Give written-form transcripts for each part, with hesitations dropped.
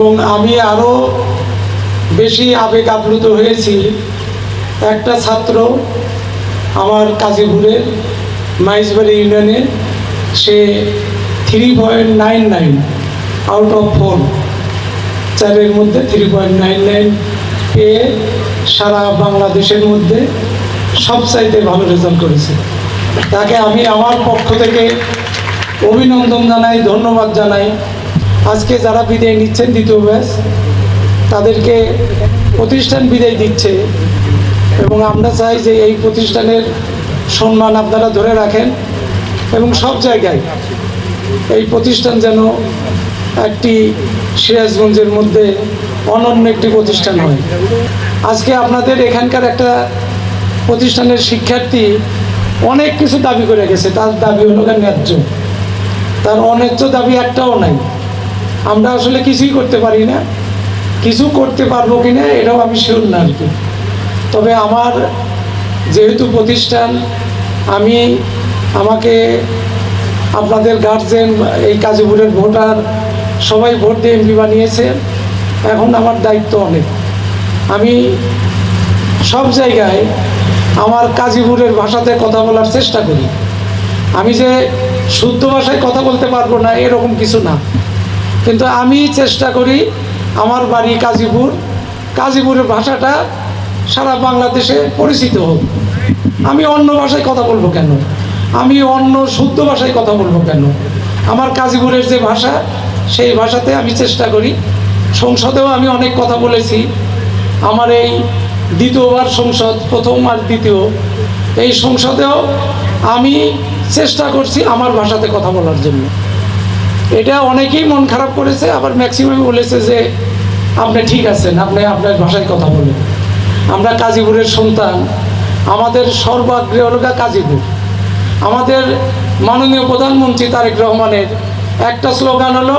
এবং আমি আরও বেশি আবেগ আপ্লুত হয়েছি। একটা ছাত্র আমার কাজীপুরের মাইজবাড়ি ইউনিয়নে, সে 3.99 আউট অফ 4, 4-এর মধ্যে 3.99 পেয়ে সারা বাংলাদেশের মধ্যে সবচাইতে ভালো রেজাল্ট করেছে। তাকে আমি আমার পক্ষ থেকে অভিনন্দন জানাই, ধন্যবাদ জানাই। আজকে যারা বিদায় নিচ্ছেন দ্বিতীয় ব্যাচ, তাদেরকে প্রতিষ্ঠান বিদায় দিচ্ছে এবং আমরা চাই যে এই প্রতিষ্ঠানের সম্মান আপনারা ধরে রাখেন এবং সব জায়গায় এই প্রতিষ্ঠান যেন একটি সিরাজগঞ্জের মধ্যে অনন্য একটি প্রতিষ্ঠান হয়। আজকে আপনাদের এখানকার একটা প্রতিষ্ঠানের শিক্ষার্থী অনেক কিছু দাবি করে গেছে, তার দাবি হলো ন্যায্য। তার অন্যায্য দাবি একটাও নাই। আমরা আসলে কিছুই করতে পারি না, কিছু করতে পারবো কিনা এটাও আমি শিওর না আর কি। তবে আমার যেহেতু প্রতিষ্ঠান, আমাকে আপনাদের গার্জেন, এই কাজীপুরের ভোটার সবাই ভোট দিয়ে এমপি বানিয়েছে। এখন আমার দায়িত্ব অনেক। আমি সব জায়গায় আমার কাজীপুরের ভাষাতে কথা বলার চেষ্টা করি। আমি যে শুদ্ধ ভাষায় কথা বলতে পারবো না এরকম কিছু না, কিন্তু আমি চেষ্টা করি আমার বাড়ি কাজীপুর, কাজীপুরের ভাষাটা সারা বাংলাদেশে পরিচিত হোক। আমি অন্য ভাষায় কথা বলবো কেন? আমি অন্য শুদ্ধ ভাষায় কথা বলবো কেন? আমার কাজীপুরের যে ভাষা, সেই ভাষাতে আমি চেষ্টা করি। সংসদেও আমি অনেক কথা বলেছি। আমার এই দ্বিতীয়বার সংসদ, প্রথম আর দ্বিতীয়, এই সংসদেও আমি চেষ্টা করছি আমার ভাষাতে কথা বলার জন্য। এটা অনেকেই মন খারাপ করেছে, আবার ম্যাক্সিমাম বলেছে যে আপনি ঠিক আছেন, আপনি আপনার ভাষায় কথা বলেন। আমরা কাজীপুরের সন্তান, আমাদের সর্বাগ্রে হলো কাজীপুর। আমাদের মাননীয় প্রধানমন্ত্রী তারেক রহমানের একটা স্লোগান হলো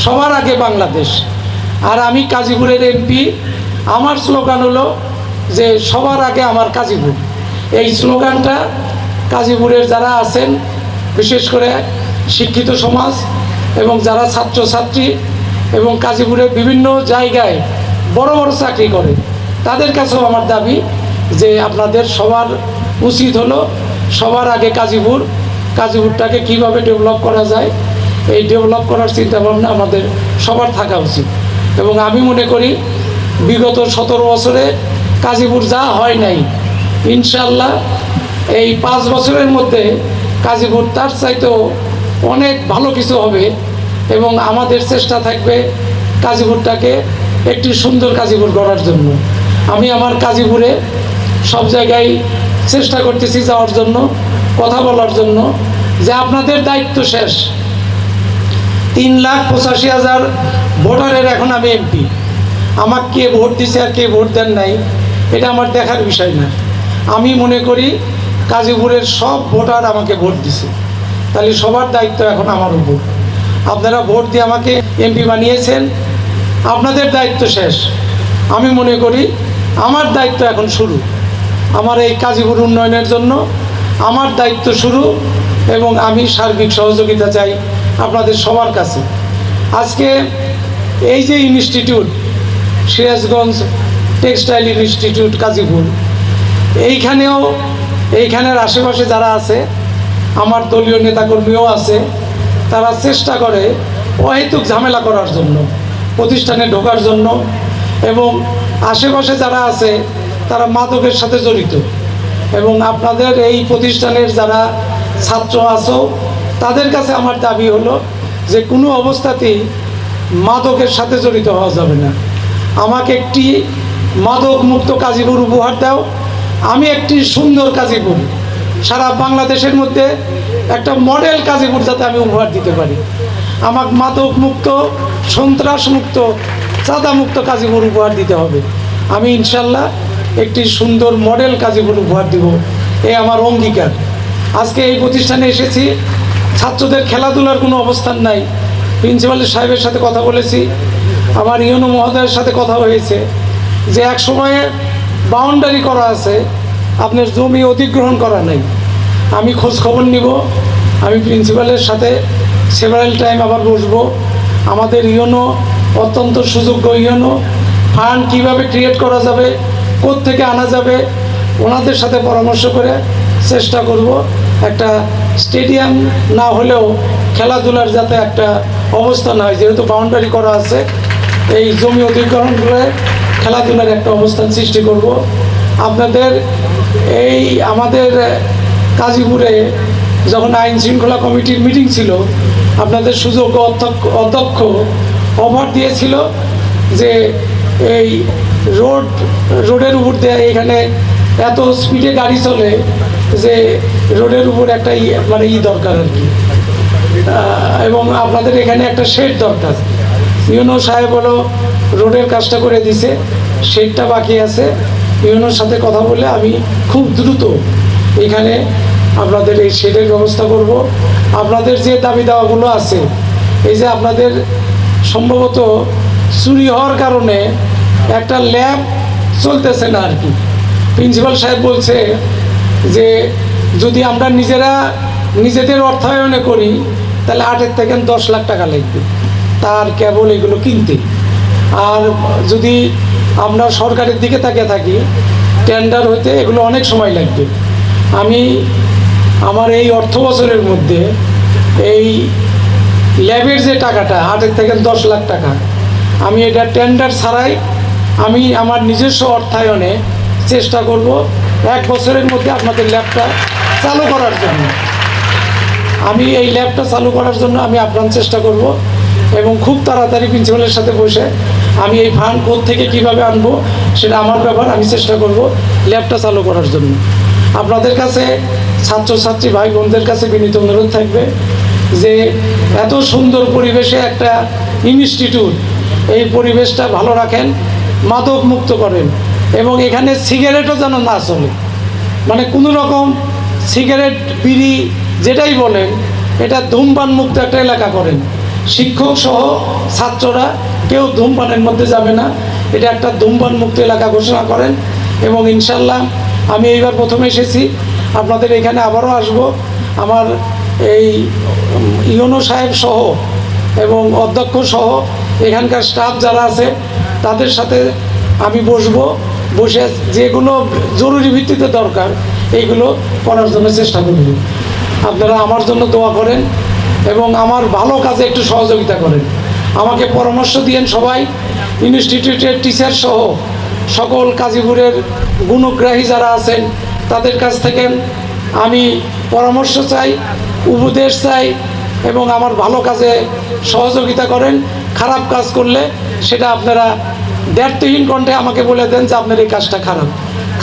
সবার আগে বাংলাদেশ। আর আমি কাজীপুরের এমপি, আমার স্লোগান হলো যে সবার আগে আমার কাজীপুর। এই স্লোগানটা কাজীপুরের যারা আছেন, বিশেষ করে শিক্ষিত সমাজ এবং যারা ছাত্রছাত্রী এবং কাজীপুরের বিভিন্ন জায়গায় বড় বড় চাকরি করে, তাদের কাছেও আমার দাবি যে আপনাদের সবার উচিত হলো সবার আগে কাজীপুর। কাজীপুরটাকে কিভাবে ডেভেলপ করা যায়, এই ডেভেলপ করার চিন্তাভাবনা আমাদের সবার থাকা উচিত। এবং আমি মনে করি বিগত 17 বছরে কাজীপুর যা হয় নাই, ইনশাল্লাহ এই 5 বছরের মধ্যে কাজীপুর তার চাইতেও অনেক ভালো কিছু হবে। এবং আমাদের চেষ্টা থাকবে কাজীপুরটাকে একটি সুন্দর কাজীপুর গড়ার জন্য। আমি আমার কাজীপুরে সব জায়গায় চেষ্টা করতেছি যাওয়ার জন্য, কথা বলার জন্য, যে আপনাদের দায়িত্ব শেষ। 3,85,000 ভোটারের এখন আমি এমপি। আমাকে কে ভোট দিছে আর কে ভোট দেন নাই এটা আমার দেখার বিষয় না। আমি মনে করি কাজীপুরের সব ভোটার আমাকে ভোট দিছে, তাহলে সবার দায়িত্ব এখন আমার উপর। আপনারা ভোট দিয়ে আমাকে এমপি বানিয়েছেন, আপনাদের দায়িত্ব শেষ। আমি মনে করি আমার দায়িত্ব এখন শুরু। আমার এই কাজীপুর উন্নয়নের জন্য আমার দায়িত্ব শুরু এবং আমি সার্বিক সহযোগিতা চাই আপনাদের সবার কাছে। আজকে এই যে institute, Sirajganj textile institute Kazipur, এইখানের আশেপাশে যারা আছে, আমার দলীয় নেতাকর্মীও আছে, তারা চেষ্টা করে অহেতুক ঝামেলা করার জন্য, প্রতিষ্ঠানে ঢোকার জন্য। এবং আশেপাশে যারা আছে তারা মাদকের সাথে জড়িত। এবং আপনাদের এই প্রতিষ্ঠানের যারা ছাত্র আছো, তাদের কাছে আমার দাবি হলো যে কোনো অবস্থাতেই মাদকের সাথে জড়িত হওয়া যাবে না। আমাকে একটি মাদক মুক্ত কাজীপুর উপহার দাও, আমি একটি সুন্দর কাজীপুর, সারা বাংলাদেশের মধ্যে একটা মডেল কাজীপুর যাতে আমি উপহার দিতে পারি। আমাকে মাদক মুক্ত, সন্ত্রাস মুক্ত, চাঁদা মুক্ত কাজীপুর উপহার দিতে হবে। আমি ইনশাল্লাহ একটি সুন্দর মডেল কাজীপুর উপহার দিব, এই আমার অঙ্গীকার। আজকে এই প্রতিষ্ঠানে এসেছি, ছাত্রদের খেলাধুলার কোনো অবস্থান নাই। প্রিন্সিপালের সাহেবের সাথে কথা বলেছি, আমার ইউনো মহোদয়ের সাথে কথা হয়েছে যে এক সময়ে বাউন্ডারি করা আছে, আপনার জমি অধিগ্রহণ করা নাই। আমি খোঁজ খবর নিব, আমি প্রিন্সিপালের সাথে সেভারাল টাইম আবার বসবো। আমাদের ইউনো অত্যন্ত সুযোগ্য ইউনো ফান্ড কীভাবে ক্রিয়েট করা যাবে, কোত্থেকে আনা যাবে, ওনাদের সাথে পরামর্শ করে চেষ্টা করব একটা স্টেডিয়াম না হলেও খেলাধুলার যাতে একটা অবস্থান হয়, যেহেতু বাউন্ডারি করা আছে, এই জমি অধিগ্রহণ করে খেলাধুলার একটা অবস্থান সৃষ্টি করব। আপনাদের এই আমাদের কাজীপুরে যখন আইন শৃঙ্খলা কমিটির মিটিং ছিল, আপনাদের সুযোগ্য অধ্যক্ষ অফার দিয়েছিল যে এই রোডের উপর দিয়ে এখানে এত স্পিডে গাড়ি চলে যে রোডের উপর একটা মানে দরকার আর কি, এবং আপনাদের এখানে একটা শেড দরকার। ইউনো সাহেব হলো রোডের কাজটা করে দিছে, শেডটা বাকি আছে। ইউনোর সাথে কথা বলে আমি খুব দ্রুত এখানে আপনাদের এই শেডের ব্যবস্থা করব। আপনাদের যে দাবি দাওয়াগুলো আছে, এই যে আপনাদের সম্ভবত চুরি হওয়ার কারণে একটা ল্যাব চলতেছে না আর কি, প্রিন্সিপাল সাহেব বলছে যে যদি আমরা নিজেদের অর্থায়নে করি তাহলে 8 থেকে 10 লাখ টাকা লাগবে তার কেবল এগুলো কিনতে। আর যদি আমরা সরকারের দিকে তাকিয়ে থাকি, টেন্ডার হইতে এগুলো অনেক সময় লাগবে। আমি আমার এই অর্থ বছরের মধ্যে এই ল্যাবের যে টাকাটা 8 থেকে 10 লাখ টাকা, আমি এটা টেন্ডার ছাড়াই আমি আমার নিজস্ব অর্থায়নে চেষ্টা করব 1 বছরের মধ্যে আপনাদের ল্যাবটা চালু করার জন্য। আমি এই ল্যাবটা চালু করার জন্য আমি আপ্রাণ চেষ্টা করব, এবং খুব তাড়াতাড়ি প্রিন্সিপালের সাথে বসে আমি এই ফান্ড থেকে কীভাবে আনবো সেটা আমার ব্যাপার, আমি চেষ্টা করব ল্যাবটা চালু করার জন্য। আপনাদের কাছে ছাত্রছাত্রী ভাই বোনদের কাছে বিনীত অনুরোধ থাকবে যে এত সুন্দর পরিবেশে একটা ইনস্টিটিউট, এই পরিবেশটা ভালো রাখেন, মাদক মুক্ত করেন, এবং এখানে সিগারেটও যেন না চলে, মানে কোনো রকম সিগারেট বিড়ি যেটাই বলেন এটা ধূমপান মুক্ত একটা এলাকা করেন। শিক্ষক সহ ছাত্ররা কেউ ধূমপানের মধ্যে যাবে না, এটা একটা ধূমপান মুক্ত এলাকা ঘোষণা করেন। এবং ইনশাল্লাহ আমি এইবার প্রথমে এসেছি, আপনাদের এখানে আবারও আসব। আমার এই ইউনো সাহেব সহ এবং অধ্যক্ষ সহ এখানকার স্টাফ যারা আছে তাদের সাথে আমি বসে যেগুলো জরুরি ভিত্তিতে দরকার এইগুলো করার জন্য চেষ্টা করব। আপনারা আমার জন্য দোয়া করেন এবং আমার ভালো কাজে একটু সহযোগিতা করেন, আমাকে পরামর্শ দিয়েন সবাই, ইনস্টিটিউটের টিচার সহ সকল কাজীপুরের গুণগ্রাহী যারা আছেন তাদের কাছ থেকে আমি পরামর্শ চাই, উপদেশ চাই, এবং আমার ভালো কাজে সহযোগিতা করেন। খারাপ কাজ করলে সেটা আপনারা দ্ব্যর্থহীন কণ্ঠে আমাকে বলে দেন যে আপনার এই কাজটা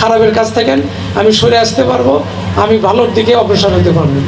খারাপের কাছ থেকে আমি সরে আসতে পারবো, আমি ভালোর দিকে অগ্রসর হতে পারবো।